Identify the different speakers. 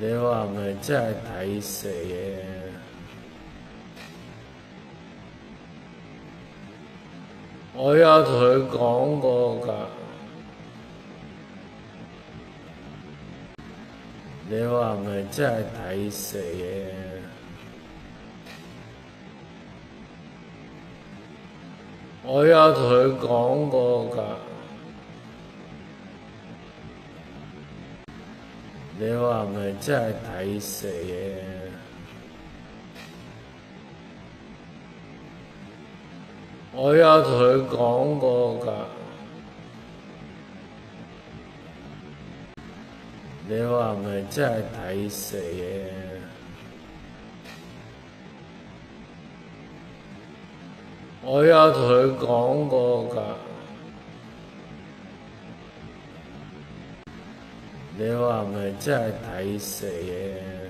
Speaker 1: 你話咪真係睇死嘅？我有同佢講過㗎。你話咪真係睇死嘅？我有同佢講過㗎。你話咪真係睇死嘅？我有同佢講過㗎。你話咪真係睇死嘅？我有同佢講過㗎。你話咪真係睇死嘅？我有同佢講過㗎。你話咪真係睇死嘅？我有同佢講過㗎。你話咪真係睇死嘅？我有同佢講過㗎。你話咪真係睇死嘅？我有同佢講過㗎。你話咪真係睇死嘅？我有同佢講過㗎。你話咪真係睇死嘅？我有同佢講過㗎。你話咪真係睇死嘅？